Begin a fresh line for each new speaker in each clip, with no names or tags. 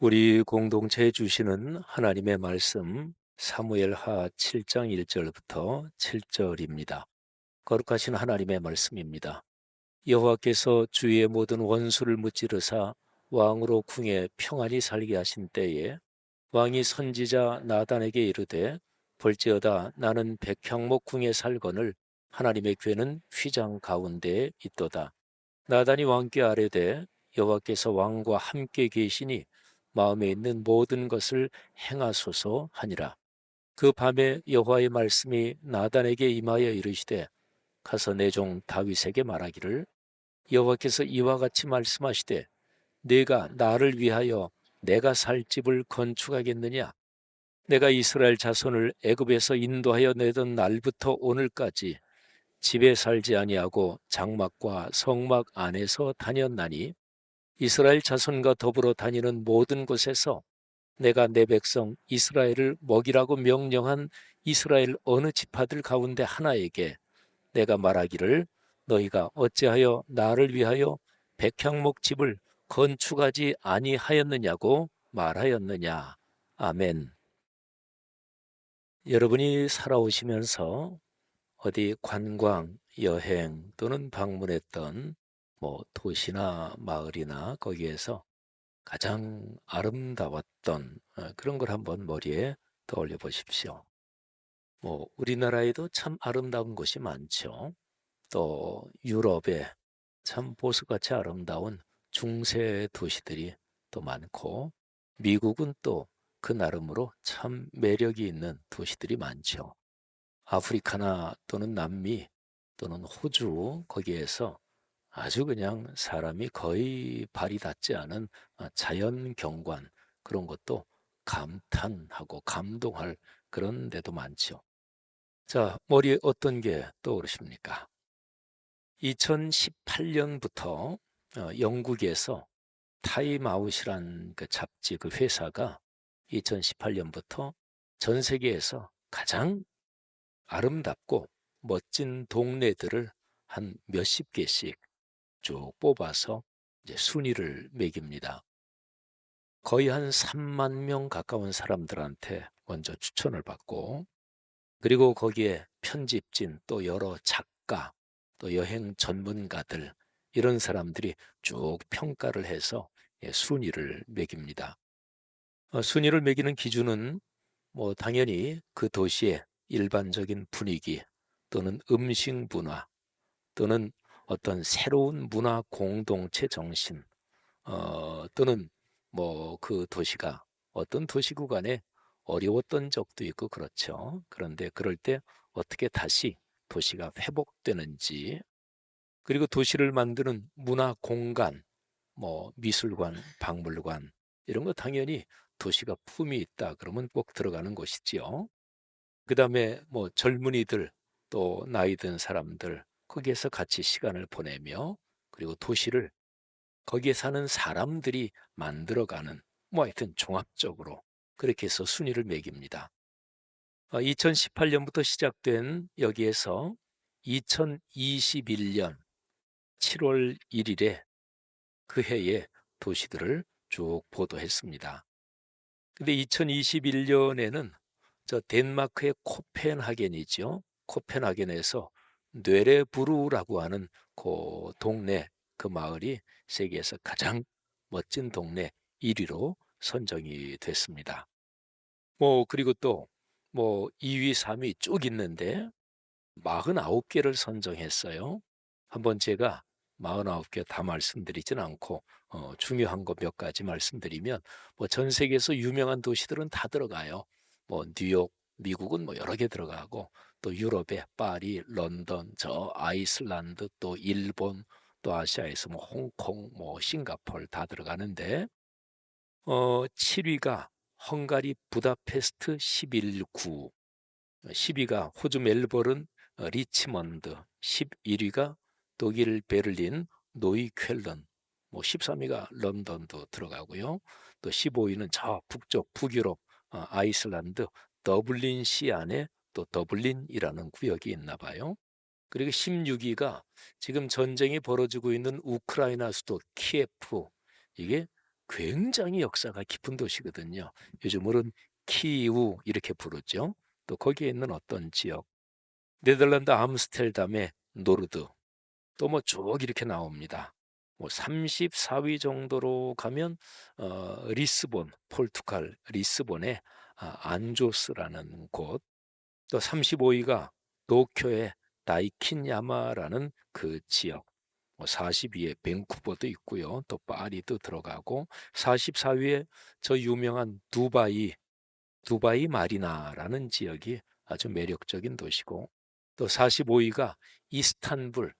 우리 공동체에 주시는 하나님의 말씀 사무엘하 7장 1절부터 7절입니다. 거룩하신 하나님의 말씀입니다. 여호와께서 주의 모든 원수를 무찌르사 왕으로 궁에 평안히 살게 하신 때에 왕이 선지자 나단에게 이르되 볼지어다 나는 백향목 궁에 살거늘 하나님의 궤는 휘장 가운데에 있도다. 나단이 왕께 아뢰되 여호와께서 왕과 함께 계시니 마음에 있는 모든 것을 행하소서 하니라. 그 밤에 여호와의 말씀이 나단에게 임하여 이르시되 가서 내 종 다윗에게 말하기를 여호와께서 이와 같이 말씀하시되 네가 나를 위하여 내가 살 집을 건축하겠느냐? 내가 이스라엘 자손을 애굽에서 인도하여 내던 날부터 오늘까지 집에 살지 아니하고 장막과 성막 안에서 다녔나니 이스라엘 자손과 더불어 다니는 모든 곳에서 내가 내 백성 이스라엘을 먹이라고 명령한 이스라엘 어느 지파들 가운데 하나에게 내가 말하기를 너희가 어찌하여 나를 위하여 백향목 집을 건축하지 아니하였느냐고 말하였느냐. 아멘. 여러분이 살아오시면서 어디 관광, 여행 또는 방문했던 도시나 마을이나 거기에서 가장 아름다웠던 그런 걸 한번 머리에 떠올려 보십시오. 우리나라에도 참 아름다운 곳이 많죠. 또 유럽에 참 보석같이 아름다운 중세 도시들이 또 많고 미국은 또 그 나름으로 참 매력이 있는 도시들이 많죠. 아프리카나 또는 남미 또는 호주 거기에서 아주 그냥 사람이 거의 발이 닿지 않은 자연 경관 그런 것도 감탄하고 감동할 그런 데도 많죠. 자, 머리에 어떤 게 떠오르십니까? 2018년부터 영국에서 타임아웃이란 그 잡지 그 회사가 2018년부터 전 세계에서 가장 아름답고 멋진 동네들을 한 몇십 개씩 쭉 뽑아서 이제 순위를 매깁니다. 거의 한 3만 명 가까운 사람들한테 먼저 추천을 받고 그리고 거기에 편집진 또 여러 작가 또 여행 전문가들 이런 사람들이 쭉 평가를 해서 순위를 매깁니다. 순위를 매기는 기준은 당연히 그 도시의 일반적인 분위기 또는 음식 문화 또는 어떤 새로운 문화 공동체 정신 또는 그 도시가 어떤 도시 구간에 어려웠던 적도 있고 그렇죠. 그런데 그럴 때 어떻게 다시 도시가 회복되는지 그리고 도시를 만드는 문화 공간, 미술관, 박물관 이런 거 당연히 도시가 품이 있다 그러면 꼭 들어가는 곳이지요. 그다음에 젊은이들 또 나이 든 사람들 거기에서 같이 시간을 보내며 그리고 도시를 거기에 사는 사람들이 만들어가는 하여튼 종합적으로 그렇게 해서 순위를 매깁니다. 2018년부터 시작된 여기에서 2021년 7월 1일에 그 해의 도시들을 쭉 보도했습니다. 근데 2021년에는 저 덴마크의 코펜하겐이죠. 코펜하겐에서 뇌레부르라고 하는 그 동네, 그 마을이 세계에서 가장 멋진 동네 1위로 선정이 됐습니다. 그리고 또 2위, 3위 쭉 있는데 49개를 선정했어요. 한번 제가 49개 다 말씀드리진 않고 중요한 거 몇 가지 말씀드리면 전 세계에서 유명한 도시들은 다 들어가요. 뉴욕, 미국은 여러 개 들어가고 또 유럽에 파리, 런던, 저 아이슬란드, 또 일본, 또 아시아에서 홍콩, 싱가포르 다 들어가는데 7위가 헝가리 부다페스트 11구, 10위가 호주 멜버른 리치먼드, 11위가 독일 베를린 노이쾰른, 13위가 런던도 들어가고요. 또 15위는 저 북쪽 북유럽 아이슬란드 더블린시 안에 또 더블린이라는 구역이 있나 봐요. 그리고 16위가 지금 전쟁이 벌어지고 있는 우크라이나 수도 키예프, 이게 굉장히 역사가 깊은 도시거든요. 요즘으로는 키이우 이렇게 부르죠. 또 거기에 있는 어떤 지역, 네덜란드 암스테르담의 노르드, 또 뭐 쭉 이렇게 나옵니다. 뭐 34위 정도로 가면 리스본, 포르투갈 리스본의 안조스라는 곳, 또 35위가 도쿄의 다이킨야마라는 그 지역, 뭐 42위에 밴쿠버도 있고요. 또 파리도 들어가고 44위에 저 유명한 두바이 마리나라는 지역이 아주 매력적인 도시고, 또 45위가 이스탄불,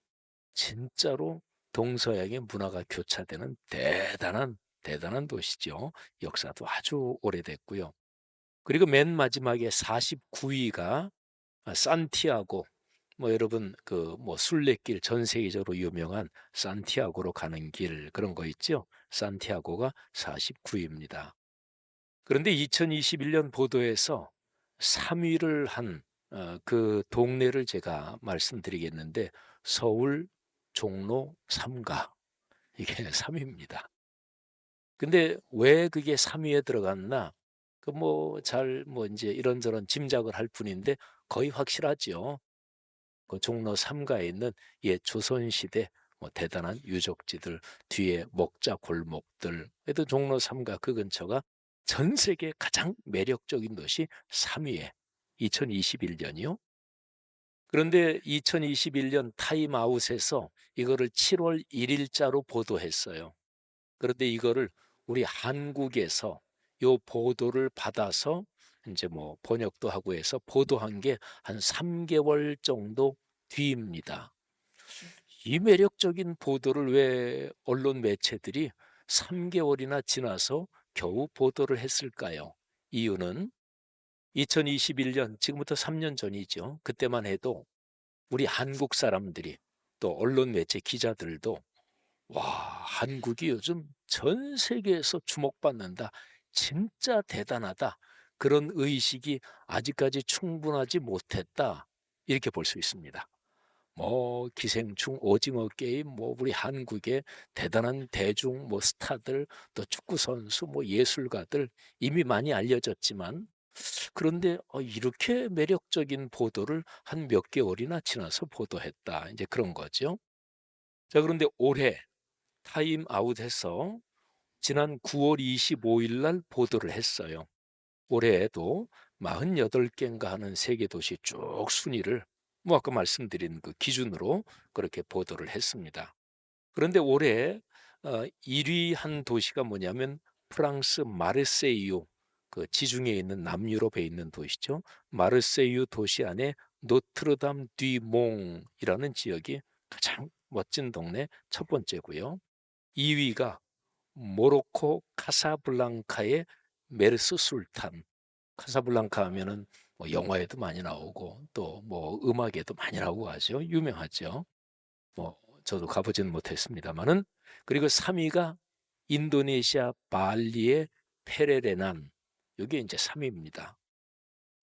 진짜로 동서양의 문화가 교차되는 대단한 도시죠. 역사도 아주 오래됐고요. 그리고 맨 마지막에 49위가 산티아고, 뭐 여러분 그 뭐 순례길 전 세계적으로 유명한 산티아고로 가는 길 그런 거 있죠. 산티아고가 49위입니다. 그런데 2021년 보도에서 3위를 한 그 동네를 제가 말씀드리겠는데, 서울 종로 3가 이게 3위입니다. 근데 왜 그게 3위에 들어갔나? 그 뭐 잘 뭐 이제 이런저런 짐작을 할 뿐인데 거의 확실하죠. 그 종로 3가에 있는 옛 조선시대 뭐 대단한 유적지들, 뒤에 먹자 골목들, 그래도 종로 3가 그 근처가 전 세계 가장 매력적인 도시 3위에 2021년이요. 그런데 2021년 타임아웃에서 이거를 7월 1일자로 보도했어요. 그런데 이거를 우리 한국에서 요 보도를 받아서 이제 뭐 번역도 하고 해서 보도한 게 한 3개월 정도 뒤입니다. 이 매력적인 보도를 왜 언론 매체들이 3개월이나 지나서 겨우 보도를 했을까요? 이유는 2021년, 지금부터 3년 전이죠. 그때만 해도 우리 한국 사람들이, 또 언론 매체 기자들도 와, 한국이 요즘 전 세계에서 주목받는다, 진짜 대단하다, 그런 의식이 아직까지 충분하지 못했다, 이렇게 볼 수 있습니다. 뭐 기생충, 오징어 게임, 뭐 우리 한국의 대단한 대중 뭐 스타들, 또 축구 선수, 뭐 예술가들 이미 많이 알려졌지만, 그런데 이렇게 매력적인 보도를 한 몇 개월이나 지나서 보도했다, 이제 그런 거죠. 자, 그런데 올해 타임아웃해서 지난 9월 25일 날 보도를 했어요. 올해에도 48개인가 하는 세계 도시 쭉 순위를 뭐 아까 말씀드린 그 기준으로 그렇게 보도를 했습니다. 그런데 올해 1위 한 도시가 뭐냐면 프랑스 마르세유, 그 지중해에 있는 남유럽에 있는 도시죠. 마르세유 도시 안에 노트르담 뒤몽이라는 지역이 가장 멋진 동네 첫 번째고요. 2위가 모로코 카사블랑카의 메르스 술탄. 카사블랑카 하면은 뭐 영화에도 많이 나오고 또 뭐 음악에도 많이 나오고 하죠. 유명하죠. 뭐 저도 가보지는 못했습니다만은. 그리고 3위가 인도네시아 발리의 페레레난. 이게 이제 3위입니다.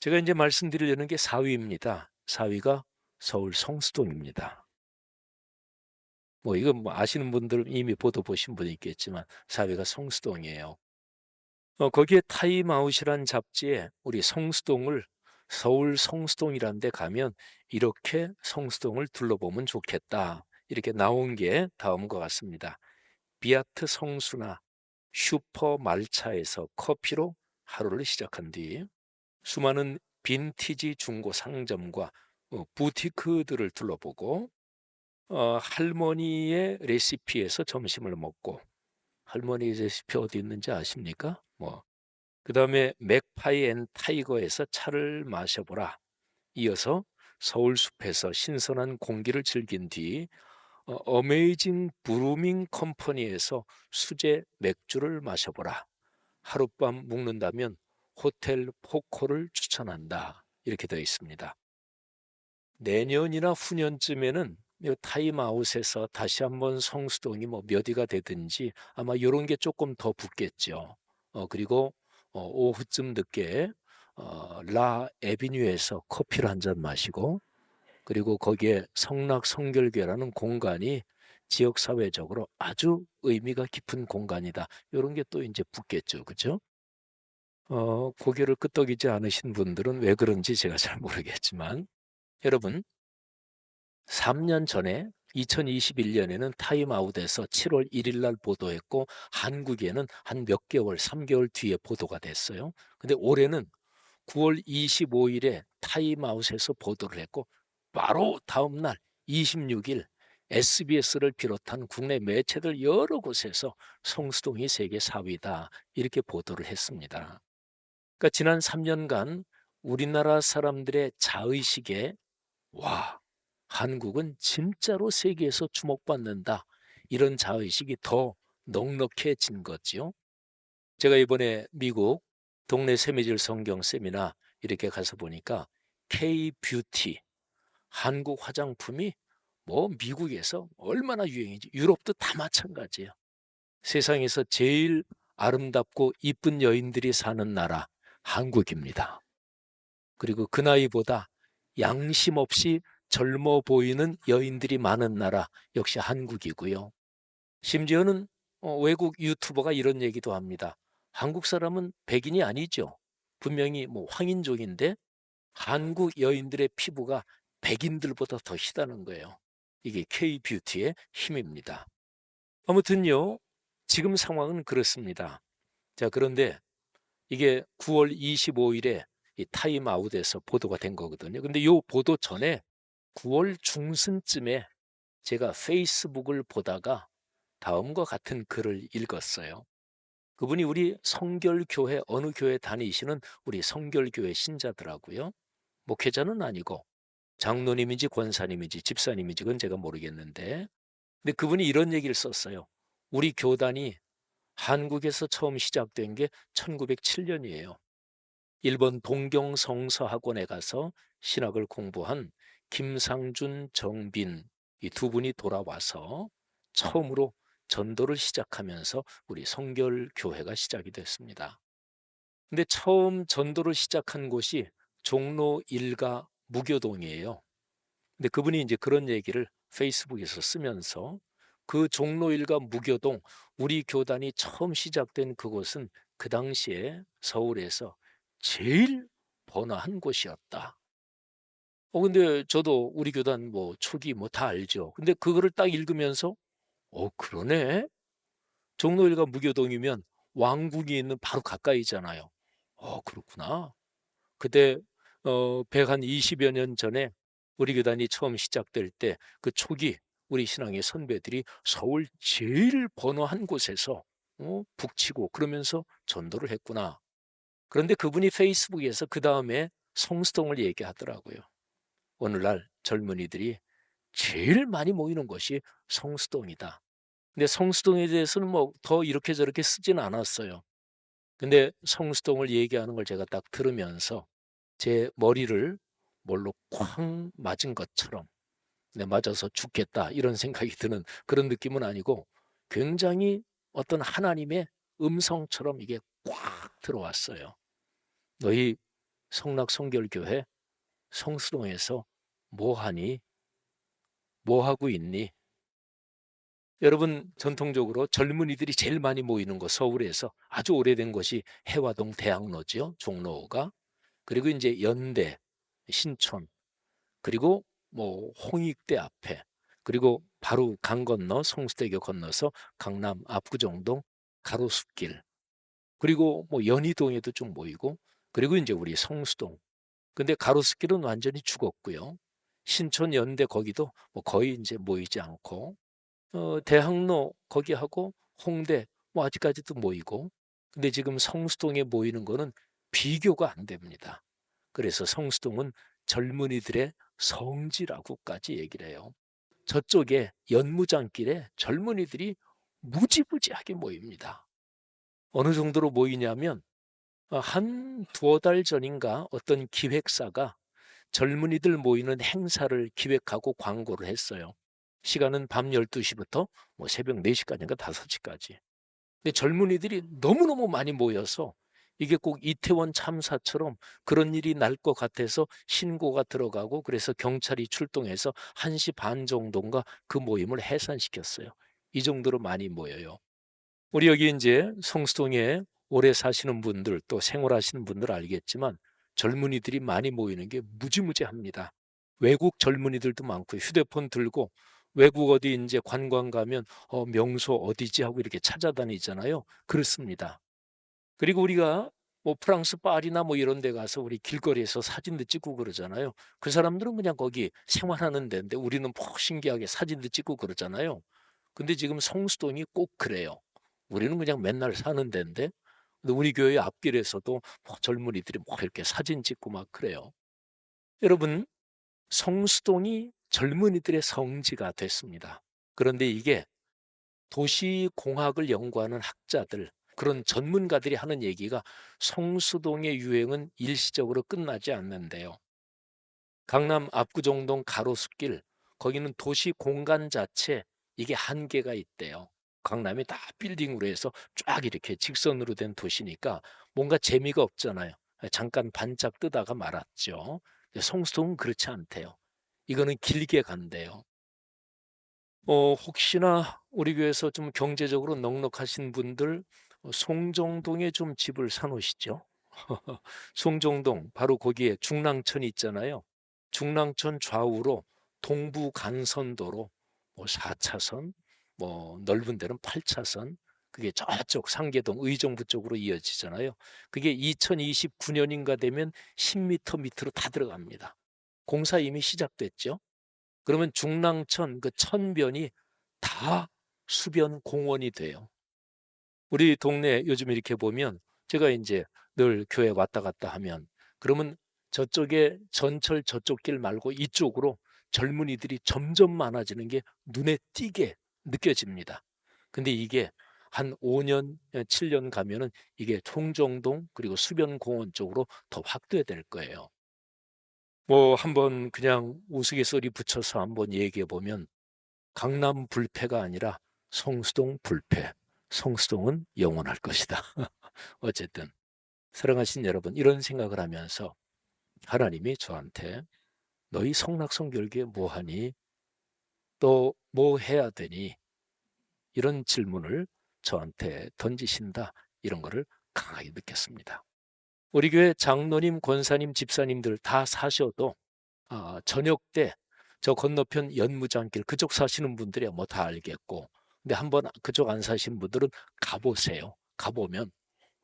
제가 이제 말씀드리려는 게 4위입니다. 4위가 서울 성수동입니다. 뭐 이거 뭐 아시는 분들 이미 보도 보신 분이 있겠지만 4위가 성수동이에요. 거기에 타임아웃이란 잡지에 우리 성수동을, 서울 성수동이라는 데 가면 이렇게 성수동을 둘러보면 좋겠다, 이렇게 나온 게 다음과 같습니다. 비아트 성수나 슈퍼 말차에서 커피로 하루를 시작한 뒤 수많은 빈티지 중고 상점과 부티크들을 둘러보고 할머니의 레시피에서 점심을 먹고, 할머니 레시피 어디 있는지 아십니까? 뭐 그다음에 맥파이 앤 타이거에서 차를 마셔보라. 이어서 서울숲에서 신선한 공기를 즐긴 뒤 어메이징 브루밍 컴퍼니에서 수제 맥주를 마셔보라. 하룻밤 묵는다면 호텔 포코를 추천한다, 이렇게 되어 있습니다. 내년이나 후년쯤에는 이 타임아웃에서 다시 한번 성수동이 뭐 몇 위가 되든지 아마 이런 게 조금 더 붙겠죠. 그리고 오후쯤 늦게 라 에비뉴에서 커피를 한 잔 마시고, 그리고 거기에 성락 성결교라는 공간이 지역사회적으로 아주 의미가 깊은 공간이다. 이런 게 또 이제 붙겠죠. 그죠? 고개를 끄덕이지 않으신 분들은 왜 그런지 제가 잘 모르겠지만, 여러분, 3년 전에 2021년에는 타임아웃에서 7월 1일 날 보도했고, 한국에는 한 몇 개월, 3개월 뒤에 보도가 됐어요. 근데 올해는 9월 25일에 타임아웃에서 보도를 했고, 바로 다음 날 26일 SBS를 비롯한 국내 매체들 여러 곳에서 성수동이 세계 4위다 이렇게 보도를 했습니다. 그러니까 지난 3년간 우리나라 사람들의 자의식에 와, 한국은 진짜로 세계에서 주목받는다, 이런 자의식이 더 넉넉해진 거지요. 제가 이번에 미국 동네 세미질 성경 세미나 이렇게 가서 보니까 K-뷰티, 한국 화장품이 뭐 미국에서 얼마나 유행인지, 유럽도 다 마찬가지예요. 세상에서 제일 아름답고 이쁜 여인들이 사는 나라 한국입니다. 그리고 그 나이보다 양심 없이 젊어 보이는 여인들이 많은 나라 역시 한국이고요. 심지어는 외국 유튜버가 이런 얘기도 합니다. 한국 사람은 백인이 아니죠. 분명히 뭐 황인종인데 한국 여인들의 피부가 백인들보다 더 희다는 거예요. 이게 K-뷰티의 힘입니다. 아무튼요, 지금 상황은 그렇습니다. 자, 그런데 이게 9월 25일에 이 타임아웃에서 보도가 된 거거든요. 근데 이 보도 전에 9월 중순쯤에 제가 페이스북을 보다가 다음과 같은 글을 읽었어요. 그분이 우리 성결교회, 어느 교회 다니시는 우리 성결교회 신자더라고요. 목회자는 아니고 장로님인지 권사님인지 집사님인지 그건 제가 모르겠는데, 근데 그분이 이런 얘기를 썼어요. 우리 교단이 한국에서 처음 시작된 게 1907년이에요. 일본 동경성서학원에 가서 신학을 공부한 김상준, 정빈 이 두 분이 돌아와서 처음으로 전도를 시작하면서 우리 성결교회가 시작이 됐습니다. 근데 처음 전도를 시작한 곳이 종로 1가 무교동이에요. 근데 그분이 이제 그런 얘기를 페이스북에서 쓰면서 그 종로 1가 무교동, 우리 교단이 처음 시작된 그곳은 그 당시에 서울에서 제일 번화한 곳이었다. 근데 저도 우리 교단 뭐 초기 뭐 다 알죠. 근데 그거를 딱 읽으면서 그러네. 종로 1가 무교동이면 왕궁이 있는 바로 가까이잖아요. 그렇구나. 그때 100한 20여 년 전에 우리 교단이 처음 시작될 때 그 초기 우리 신앙의 선배들이 서울 제일 번화한 곳에서 북치고 그러면서 전도를 했구나. 그런데 그분이 페이스북에서 그 다음에 성수동을 얘기하더라고요. 오늘날 젊은이들이 제일 많이 모이는 곳이 성수동이다. 근데 성수동에 대해서는 뭐 더 이렇게 저렇게 쓰진 않았어요. 근데 성수동을 얘기하는 걸 제가 딱 들으면서 제 머리를 뭘로 쾅 맞은 것처럼, 내 맞아서 죽겠다 이런 생각이 드는 그런 느낌은 아니고, 굉장히 어떤 하나님의 음성처럼 이게 꽉 들어왔어요. 너희 성락성결교회 성수동에서 뭐 하니? 뭐 하고 있니? 여러분, 전통적으로 젊은이들이 제일 많이 모이는 곳 서울에서 아주 오래된 곳이 해화동 대학로죠. 종로가. 그리고 이제 연대, 신촌, 그리고 뭐 홍익대 앞에, 그리고 바로 강 건너 성수대교 건너서 강남 압구정동 가로수길, 그리고 뭐 연희동에도 좀 모이고, 그리고 이제 우리 성수동. 근데 가로수길은 완전히 죽었고요. 신촌 연대 거기도 뭐 거의 이제 모이지 않고, 대학로 거기하고 홍대 뭐 아직까지도 모이고, 근데 지금 성수동에 모이는 거는 비교가 안 됩니다. 그래서 성수동은 젊은이들의 성지라고까지 얘기를 해요. 저쪽에 연무장길에 젊은이들이 무지무지하게 모입니다. 어느 정도로 모이냐면 한 두어 달 전인가 어떤 기획사가 젊은이들 모이는 행사를 기획하고 광고를 했어요. 시간은 밤 12시부터 뭐 새벽 4시까지인가 5시까지. 근데 젊은이들이 너무너무 많이 모여서 이게 꼭 이태원 참사처럼 그런 일이 날 것 같아서 신고가 들어가고 그래서 경찰이 출동해서 1시 반 정도인가 그 모임을 해산시켰어요. 이 정도로 많이 모여요. 우리 여기 이제 성수동에 오래 사시는 분들 또 생활하시는 분들 알겠지만 젊은이들이 많이 모이는 게 무지무지합니다. 외국 젊은이들도 많고 휴대폰 들고 외국 어디 이제 관광 가면 명소 어디지 하고 이렇게 찾아다니잖아요. 그렇습니다. 그리고 우리가 뭐 프랑스 파리나 뭐 이런 데 가서 우리 길거리에서 사진도 찍고 그러잖아요. 그 사람들은 그냥 거기 생활하는 데인데 우리는 뭐 신기하게 사진도 찍고 그러잖아요. 근데 지금 성수동이 꼭 그래요. 우리는 그냥 맨날 사는 데인데 근데 우리 교회 앞길에서도 뭐 젊은이들이 뭐 이렇게 사진 찍고 막 그래요. 여러분, 성수동이 젊은이들의 성지가 됐습니다. 그런데 이게 도시공학을 연구하는 학자들, 그런 전문가들이 하는 얘기가 성수동의 유행은 일시적으로 끝나지 않는데요. 강남 압구정동 가로수길, 거기는 도시 공간 자체 이게 한계가 있대요. 강남이 다 빌딩으로 해서 쫙 이렇게 직선으로 된 도시니까 뭔가 재미가 없잖아요. 잠깐 반짝 뜨다가 말았죠. 성수동은 그렇지 않대요. 이거는 길게 간대요. 혹시나 우리 교회에서 좀 경제적으로 넉넉하신 분들 송정동에 좀 집을 사 놓으시죠. 송정동 바로 거기에 중랑천이 있잖아요. 중랑천 좌우로 동부 간선도로 뭐 4차선 뭐 넓은 데는 8차선 그게 저쪽 상계동 의정부 쪽으로 이어지잖아요. 그게 2029년인가 되면 10m 밑으로 다 들어갑니다. 공사 이미 시작됐죠. 그러면 중랑천 그 천변이 다 수변 공원이 돼요. 우리 동네 요즘 이렇게 보면 제가 이제 늘 교회 왔다 갔다 하면 그러면 저쪽에 전철 저쪽 길 말고 이쪽으로 젊은이들이 점점 많아지는 게 눈에 띄게 느껴집니다. 근데 이게 한 5년, 7년 가면은 이게 총정동 그리고 수변공원 쪽으로 더 확대될 거예요. 뭐 한번 그냥 우스갯소리 붙여서 한번 얘기해 보면 강남 불패가 아니라 성수동 불패. 성수동은 영원할 것이다. 어쨌든 사랑하신 여러분 이런 생각을 하면서 하나님이 저한테 너희 성락성결교에 뭐하니? 또 뭐 해야 되니? 이런 질문을 저한테 던지신다. 이런 거를 강하게 느꼈습니다. 우리 교회 장로님, 권사님, 집사님들 다 사셔도 저녁 때 저 건너편 연무장길 그쪽 사시는 분들이야 뭐 다 알겠고 근데 한번 그쪽 안 사신 분들은 가보세요. 가보면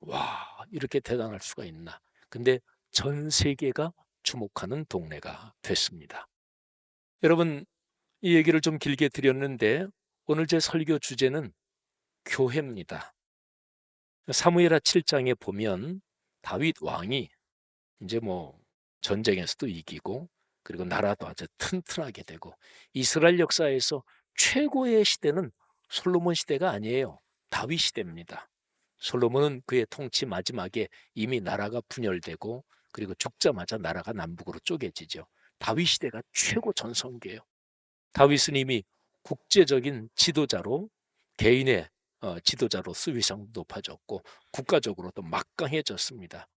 와 이렇게 대단할 수가 있나. 근데 전 세계가 주목하는 동네가 됐습니다. 여러분 이 얘기를 좀 길게 드렸는데 오늘 제 설교 주제는 교회입니다. 사무엘하 7장에 보면 다윗 왕이 이제 뭐 전쟁에서도 이기고 그리고 나라도 아주 튼튼하게 되고 이스라엘 역사에서 최고의 시대는 솔로몬 시대가 아니에요. 다윗 시대입니다. 솔로몬은 그의 통치 마지막에 이미 나라가 분열되고 그리고 죽자마자 나라가 남북으로 쪼개지죠. 다윗 시대가 최고 전성기예요. 다윗은 이미 국제적인 지도자로 개인의 지도자로 수위상 높아졌고 국가적으로도 막강해졌습니다.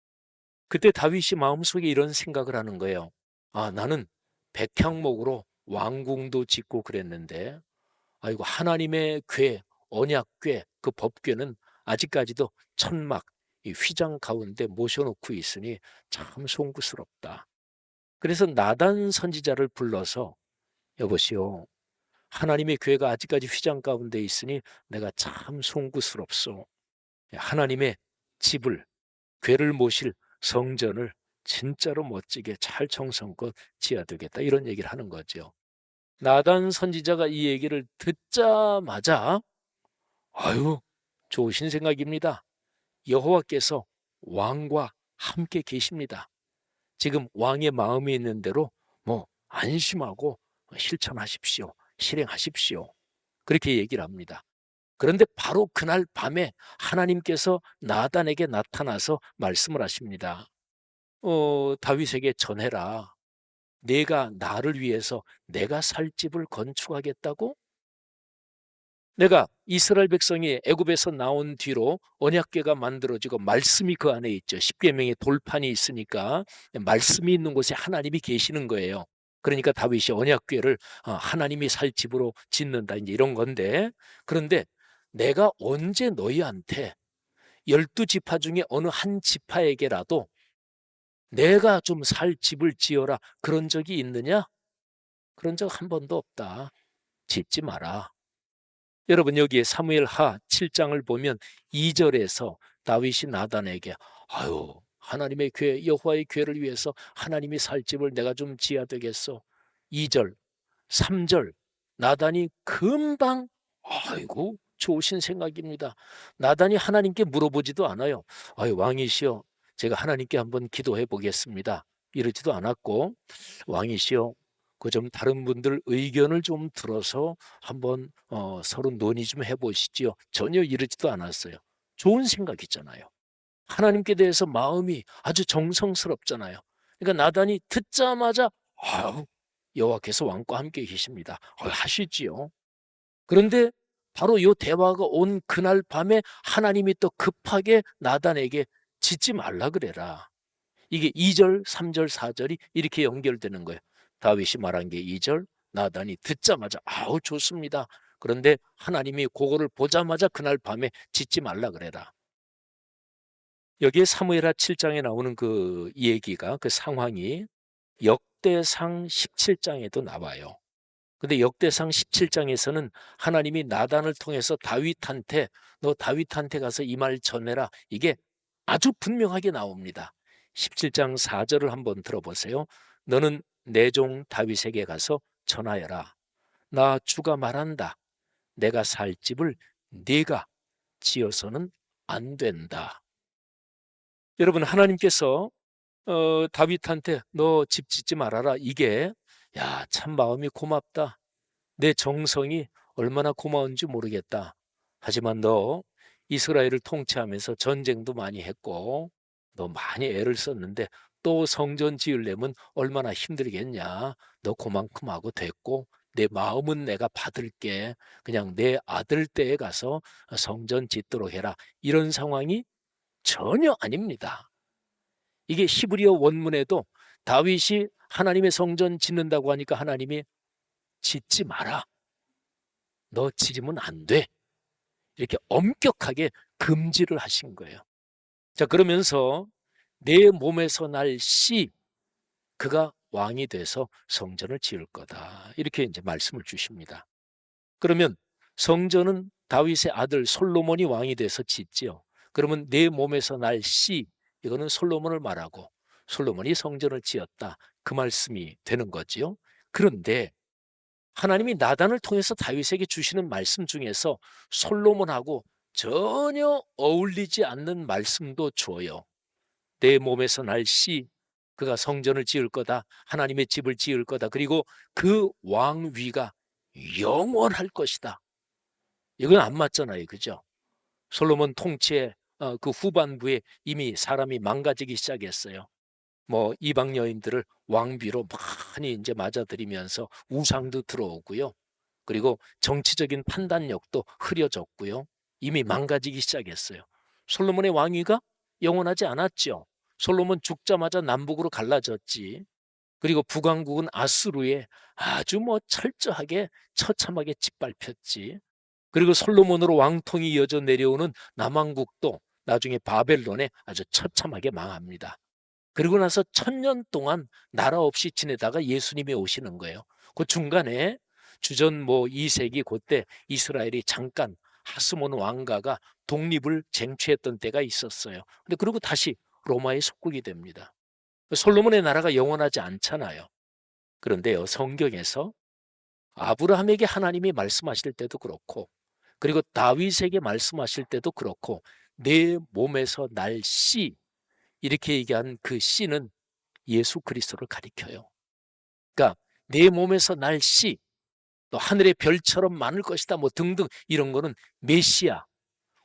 그때 다윗이 마음속에 이런 생각을 하는 거예요. 나는 백향목으로 왕궁도 짓고 그랬는데 아이고 하나님의 궤, 언약궤, 그 법궤는 아직까지도 천막, 이 휘장 가운데 모셔놓고 있으니 참 송구스럽다. 그래서 나단 선지자를 불러서 여보시오 하나님의 궤가 아직까지 휘장 가운데 있으니 내가 참 송구스럽소. 하나님의 집을 궤를 모실 성전을 진짜로 멋지게 잘 정성껏 지어야 되겠다 이런 얘기를 하는 거죠. 나단 선지자가 이 얘기를 듣자마자 아유 좋으신 생각입니다. 여호와께서 왕과 함께 계십니다. 지금 왕의 마음이 있는 대로 뭐 안심하고 실천하십시오. 실행하십시오. 그렇게 얘기를 합니다. 그런데 바로 그날 밤에 하나님께서 나단에게 나타나서 말씀을 하십니다. 다윗에게 전해라. 내가 나를 위해서 내가 살 집을 건축하겠다고? 내가 이스라엘 백성이 애굽에서 나온 뒤로 언약궤가 만들어지고 말씀이 그 안에 있죠. 십계명의 돌판이 있으니까 말씀이 있는 곳에 하나님이 계시는 거예요. 그러니까 다윗이 언약궤를 하나님이 살 집으로 짓는다 이제 이런 건데, 그런데 내가 언제 너희한테 12지파 중에 어느 한 지파에게라도 내가 좀 살 집을 지어라 그런 적이 있느냐? 그런 적 한 번도 없다. 짓지 마라. 여러분, 여기에 사무엘하 7장을 보면 2절에서 다윗이 나단에게 아유, 하나님의 궤, 여호와의 궤를 위해서 하나님이 살 집을 내가 좀 지어야 되겠어. 2절, 3절 나단이 금방 아이고 좋으신 생각입니다. 나단이 하나님께 물어보지도 않아요. 아유, 왕이시여, 제가 하나님께 한번 기도해 보겠습니다. 이러지도 않았고, 왕이시여, 그 좀 다른 분들 의견을 좀 들어서 한번 서로 논의 좀 해보시지요. 전혀 이러지도 않았어요. 좋은 생각이잖아요. 하나님께 대해서 마음이 아주 정성스럽잖아요. 그러니까 나단이 듣자마자 아유, 여호와께서 왕과 함께 계십니다. 하시지요. 그런데 바로 이 대화가 온 그날 밤에 하나님이 또 급하게 나단에게 짓지 말라 그래라. 이게 2절, 3절, 4절이 이렇게 연결되는 거예요. 다윗이 말한 게 2절, 나단이 듣자마자 아우 좋습니다. 그런데 하나님이 그거를 보자마자 그날 밤에 짓지 말라 그래라. 여기에 사무엘하 7장에 나오는 그 얘기가, 그 상황이 역대상 17장에도 나와요. 근데 역대상 17장에서는 하나님이 나단을 통해서 다윗한테 너 다윗한테 가서 이 말 전해라. 이게 아주 분명하게 나옵니다. 17장 4절을 한번 들어보세요. 너는 내 종 다윗에게 가서 전하여라. 나 주가 말한다. 내가 살 집을 네가 지어서는 안 된다. 여러분, 하나님께서 다윗한테 너 집 짓지 말아라. 이게 야, 참 마음이 고맙다. 내 정성이 얼마나 고마운지 모르겠다. 하지만 너 이스라엘을 통치하면서 전쟁도 많이 했고 너 많이 애를 썼는데 또 성전 지으려면 얼마나 힘들겠냐. 너 그만큼 하고 됐고 내 마음은 내가 받을게. 그냥 내 아들 때에 가서 성전 짓도록 해라. 이런 상황이 전혀 아닙니다. 이게 히브리어 원문에도 다윗이 하나님의 성전 짓는다고 하니까 하나님이 짓지 마라. 너 지르면 안 돼. 이렇게 엄격하게 금지를 하신 거예요. 자, 그러면서 내 몸에서 날 씨, 그가 왕이 돼서 성전을 지을 거다. 이렇게 이제 말씀을 주십니다. 그러면 성전은 다윗의 아들 솔로몬이 왕이 돼서 짓지요. 그러면 내 몸에서 날 씨, 이거는 솔로몬을 말하고 솔로몬이 성전을 지었다. 그 말씀이 되는 거지요. 그런데 하나님이 나단을 통해서 다윗에게 주시는 말씀 중에서 솔로몬하고 전혀 어울리지 않는 말씀도 주어요. 내 몸에서 날 씨, 그가 성전을 지을 거다. 하나님의 집을 지을 거다. 그리고 그 왕위가 영원할 것이다. 이건 안 맞잖아요. 그죠? 솔로몬 통치의 그 후반부에 이미 사람이 망가지기 시작했어요. 뭐 이방 여인들을 왕비로 많이 이제 맞아들이면서 우상도 들어오고요. 그리고 정치적인 판단력도 흐려졌고요. 이미 망가지기 시작했어요. 솔로몬의 왕위가 영원하지 않았죠. 솔로몬 죽자마자 남북으로 갈라졌지. 그리고 북왕국은 아수르에 아주 뭐 철저하게 처참하게 짓밟혔지. 그리고 솔로몬으로 왕통이 이어져 내려오는 남왕국도 나중에 바벨론에 아주 처참하게 망합니다. 그리고 나서 1000년 동안 나라 없이 지내다가 예수님이 오시는 거예요. 그 중간에 주전 뭐 2세기 그때 이스라엘이 잠깐 하스몬 왕가가 독립을 쟁취했던 때가 있었어요. 근데 그리고 다시 로마의 속국이 됩니다. 솔로몬의 나라가 영원하지 않잖아요. 그런데요, 성경에서 아브라함에게 하나님이 말씀하실 때도 그렇고 그리고 다윗에게 말씀하실 때도 그렇고 내 몸에서 날 씨, 이렇게 얘기한 그 씨는 예수 그리스도를 가리켜요. 그러니까 내 몸에서 날 씨, 또 하늘의 별처럼 많을 것이다 뭐 등등 이런 거는 메시아,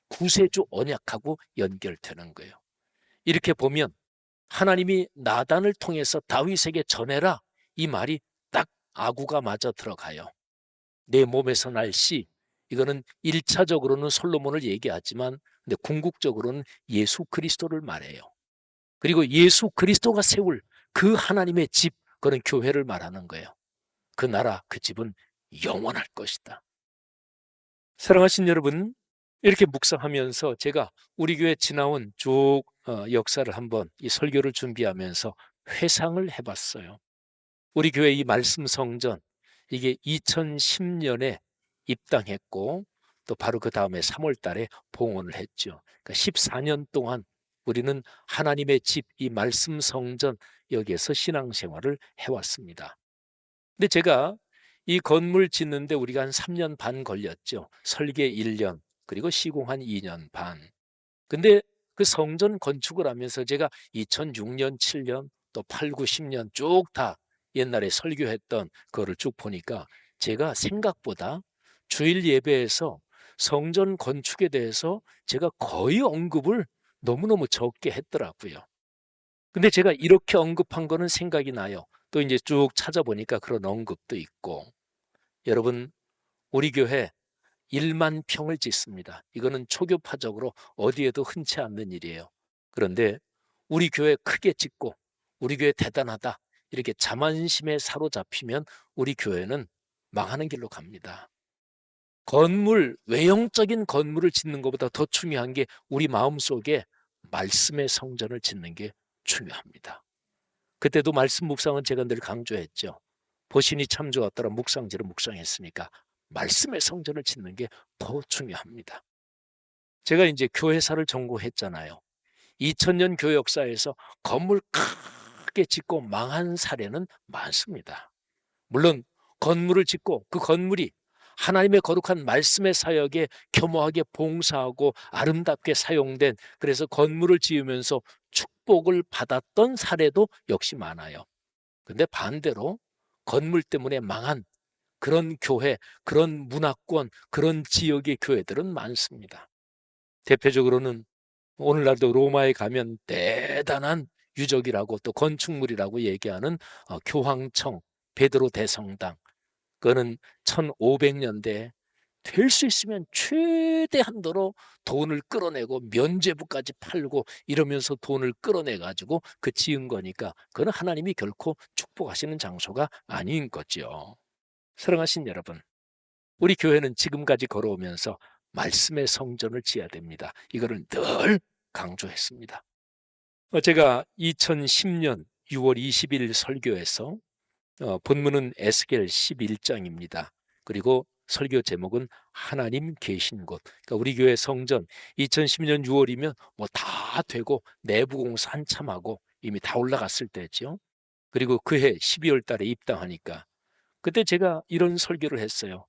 구세주 언약하고 연결되는 거예요. 이렇게 보면 하나님이 나단을 통해서 다윗에게 전해라, 이 말이 딱 아구가 맞아 들어가요. 내 몸에서 날 씨, 이거는 1차적으로는 솔로몬을 얘기하지만 근데 궁극적으로는 예수 그리스도를 말해요. 그리고 예수 그리스도가 세울 그 하나님의 집, 그런 교회를 말하는 거예요. 그 나라, 그 집은 영원할 것이다. 사랑하신 여러분, 이렇게 묵상하면서 제가 우리 교회 지나온 쭉 역사를 한번 이 설교를 준비하면서 회상을 해봤어요. 우리 교회 이 말씀 성전, 이게 2010년에 입당했고 또 바로 그 다음에 3월 달에 봉헌을 했죠. 그러니까 14년 동안 우리는 하나님의 집, 이 말씀 성전 여기에서 신앙생활을 해왔습니다. 근데 제가 이 건물 짓는데 우리가 한 3년 반 걸렸죠. 설계 1년, 그리고 시공 한 2년 반. 근데 그 성전 건축을 하면서 제가 2006년, 7년, 또 8, 9, 10년 쭉 다 옛날에 설교했던 거를 쭉 보니까 제가 생각보다 주일 예배에서 성전 건축에 대해서 제가 거의 언급을 너무너무 적게 했더라고요. 근데 제가 이렇게 언급한 거는 생각이 나요. 또 이제 쭉 찾아보니까 그런 언급도 있고. 여러분, 우리 교회 1만 평을 짓습니다. 이거는 초교파적으로 어디에도 흔치 않는 일이에요. 그런데 우리 교회 크게 짓고 우리 교회 대단하다 이렇게 자만심에 사로잡히면 우리 교회는 망하는 길로 갑니다. 건물, 외형적인 건물을 짓는 것보다 더 중요한 게 우리 마음속에 말씀의 성전을 짓는 게 중요합니다. 그때도 말씀 묵상은 제가 늘 강조했죠. 보신이 참 좋았더라 묵상지를 묵상했으니까 말씀의 성전을 짓는 게 더 중요합니다. 제가 이제 교회사를 전공했잖아요. 2000년 교회 역사에서 건물 크게 짓고 망한 사례는 많습니다. 물론 건물을 짓고 그 건물이 하나님의 거룩한 말씀의 사역에 겸허하게 봉사하고 아름답게 사용된, 그래서 건물을 지으면서 축복을 받았던 사례도 역시 많아요. 근데 반대로 건물 때문에 망한 그런 교회, 그런 문화권, 그런 지역의 교회들은 많습니다. 대표적으로는 오늘날도 로마에 가면 대단한 유적이라고 또 건축물이라고 얘기하는 교황청 베드로 대성당, 그거는 1500년대 될 수 있으면 최대한도로 돈을 끌어내고 면죄부까지 팔고 이러면서 돈을 끌어내 가지고 그 지은 거니까 그건 하나님이 결코 축복하시는 장소가 아닌 거죠. 사랑하신 여러분, 우리 교회는 지금까지 걸어오면서 말씀의 성전을 지어야 됩니다. 이거를 늘 강조했습니다. 제가 2010년 6월 20일 설교에서 본문은 에스겔 11장입니다. 그리고 설교 제목은 하나님 계신 곳. 그러니까 우리 교회 성전 2010년 6월이면 뭐 다 되고 내부 공사 한참 하고 이미 다 올라갔을 때죠. 그리고 그해 12월 달에 입당하니까 그때 제가 이런 설교를 했어요.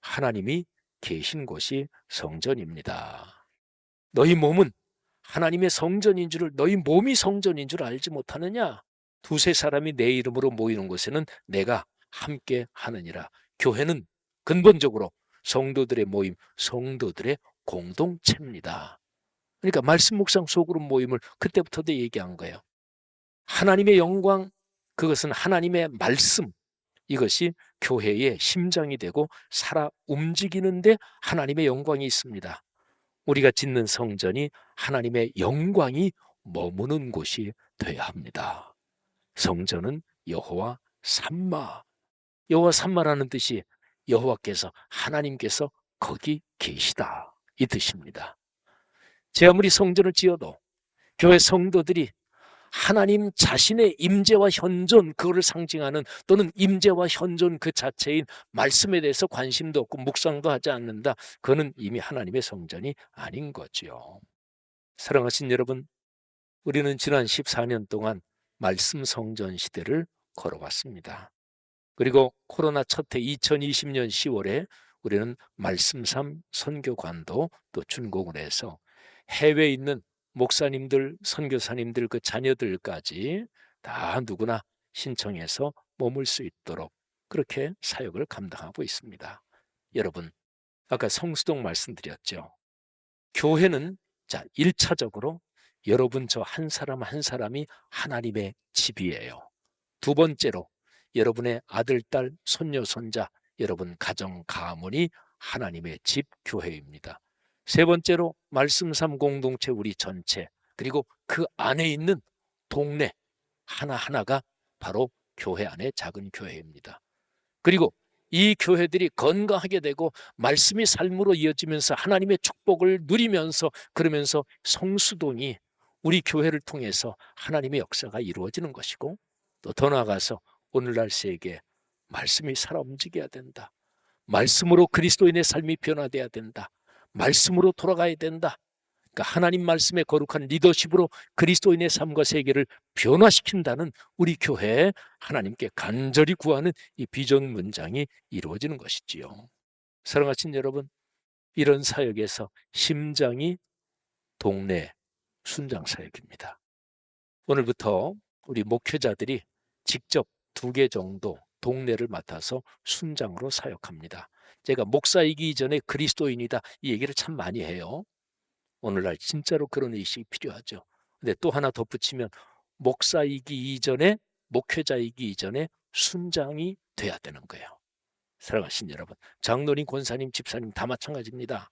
하나님이 계신 곳이 성전입니다. 너희 몸은 하나님의 성전인 줄을, 너희 몸이 성전인 줄 알지 못하느냐? 두세 사람이 내 이름으로 모이는 곳에는 내가 함께 하느니라. 교회는 근본적으로 성도들의 모임, 성도들의 공동체입니다. 그러니까 말씀 묵상 소그룹 모임을 그때부터도 얘기한 거예요. 하나님의 영광, 그것은 하나님의 말씀, 이것이 교회의 심장이 되고 살아 움직이는데 하나님의 영광이 있습니다. 우리가 짓는 성전이 하나님의 영광이 머무는 곳이 되어야 합니다. 성전은 여호와 삼마. 여호와 삼마라는 뜻이 여호와께서, 하나님께서 거기 계시다, 이 뜻입니다. 제 아무리 성전을 지어도 교회 성도들이 하나님 자신의 임재와 현존, 그거를 상징하는, 또는 임재와 현존 그 자체인 말씀에 대해서 관심도 없고 묵상도 하지 않는다, 그거는 이미 하나님의 성전이 아닌 거죠. 사랑하신 여러분, 우리는 지난 14년 동안 말씀 성전 시대를 걸어왔습니다. 그리고 코로나 첫 해 2020년 10월에 우리는 말씀삼 선교관도 또 준공을 해서 해외에 있는 목사님들, 선교사님들 그 자녀들까지 다 누구나 신청해서 머물 수 있도록 그렇게 사역을 감당하고 있습니다. 여러분, 아까 성수동 말씀드렸죠. 교회는 1차적으로 여러분 저 한 사람 한 사람이 하나님의 집이에요. 두 번째로 여러분의 아들, 딸, 손녀, 손자, 여러분 가정, 가문이 하나님의 집 교회입니다. 세 번째로 말씀 삶 공동체 우리 전체, 그리고 그 안에 있는 동네 하나하나가 바로 교회 안의 작은 교회입니다. 그리고 이 교회들이 건강하게 되고 말씀이 삶으로 이어지면서 하나님의 축복을 누리면서, 그러면서 성수동이 우리 교회를 통해서 하나님의 역사가 이루어지는 것이고, 또 더 나아가서 오늘날 세계에 말씀이 살아 움직여야 된다. 말씀으로 그리스도인의 삶이 변화돼야 된다. 말씀으로 돌아가야 된다. 그러니까 하나님 말씀의 거룩한 리더십으로 그리스도인의 삶과 세계를 변화시킨다는 우리 교회에 하나님께 간절히 구하는 이 비전 문장이 이루어지는 것이지요. 사랑하신 여러분, 이런 사역에서 심장이 동네 순장 사역입니다. 오늘부터 우리 목회자들이 직접 2개 정도 동네를 맡아서 순장으로 사역합니다. 제가 목사이기 이전에 그리스도인이다, 이 얘기를 참 많이 해요. 오늘날 진짜로 그런 의식이 필요하죠. 근데 또 하나 덧붙이면 목사이기 이전에, 목회자이기 이전에 순장이 돼야 되는 거예요. 사랑하신 여러분, 장로님, 권사님, 집사님 다 마찬가지입니다.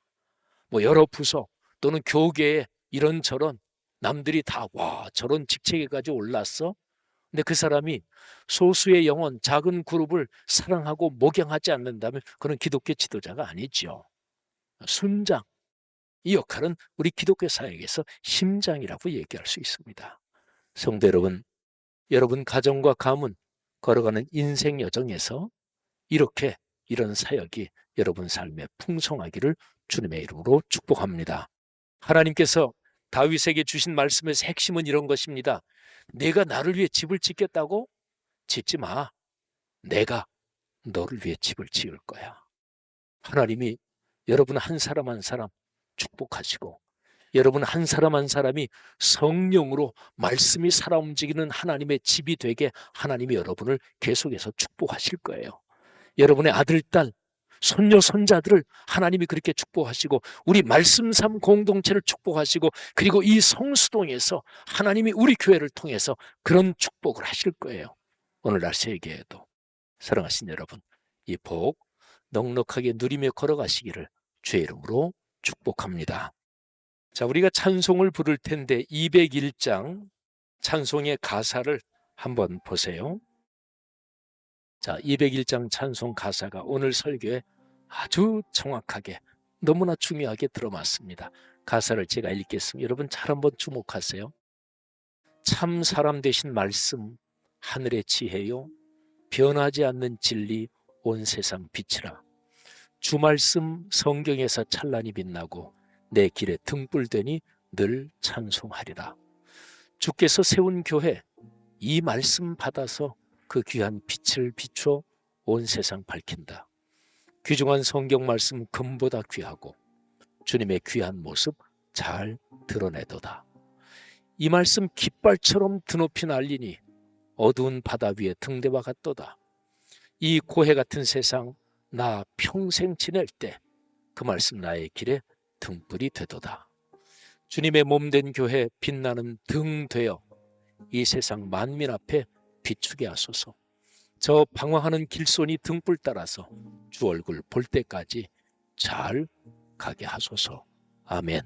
뭐 여러 부서 또는 교계에 이런저런 남들이 다 와 저런 직책에까지 올랐어? 근데 그 사람이 소수의 영혼, 작은 그룹을 사랑하고 목양하지 않는다면 그는 기독교 지도자가 아니죠. 순장, 이 역할은 우리 기독교 사역에서 심장이라고 얘기할 수 있습니다. 성도 여러분, 여러분 가정과 가문 걸어가는 인생 여정에서 이렇게 이런 사역이 여러분 삶에 풍성하기를 주님의 이름으로 축복합니다. 하나님께서 다윗에게 주신 말씀에서 핵심은 이런 것입니다. 내가 나를 위해 집을 짓겠다고? 짓지 마. 내가 너를 위해 집을 지을 거야. 하나님이 여러분 한 사람 한 사람 축복하시고, 여러분 한 사람 한 사람이 성령으로 말씀이 살아 움직이는 하나님의 집이 되게 하나님이 여러분을 계속해서 축복하실 거예요. 여러분의 아들, 딸, 손녀, 손자들을 하나님이 그렇게 축복하시고, 우리 말씀 삶 공동체를 축복하시고, 그리고 이 성수동에서 하나님이 우리 교회를 통해서 그런 축복을 하실 거예요. 오늘날 세계에도. 사랑하신 여러분, 이 복 넉넉하게 누리며 걸어가시기를 주의 이름으로 축복합니다. 자, 우리가 찬송을 부를 텐데 201장 찬송의 가사를 한번 보세요. 자, 201장 찬송 가사가 오늘 설교에 아주 정확하게 너무나 중요하게 들어맞습니다. 가사를 제가 읽겠습니다. 여러분 잘 한번 주목하세요. 참 사람 되신 말씀 하늘의 지혜요, 변하지 않는 진리 온 세상 빛이라. 주 말씀 성경에서 찬란히 빛나고 내 길에 등불되니 늘 찬송하리라. 주께서 세운 교회, 이 말씀 받아서 그 귀한 빛을 비춰 온 세상 밝힌다. 귀중한 성경 말씀 금보다 귀하고 주님의 귀한 모습 잘 드러내도다. 이 말씀 깃발처럼 드높이 날리니 어두운 바다 위에 등대와 같도다. 이 고해 같은 세상 나 평생 지낼 때 그 말씀 나의 길에 등불이 되도다. 주님의 몸된 교회 빛나는 등 되어 이 세상 만민 앞에 비추게 하소서. 저 방황하는 길손이 등불 따라서 주 얼굴 볼 때까지 잘 가게 하소서. 아멘.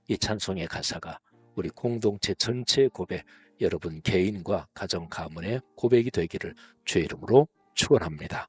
이 찬송의 가사가 우리 공동체 전체의 고백, 여러분 개인과 가정 가문의 고백이 되기를 주의 이름으로 축원합니다.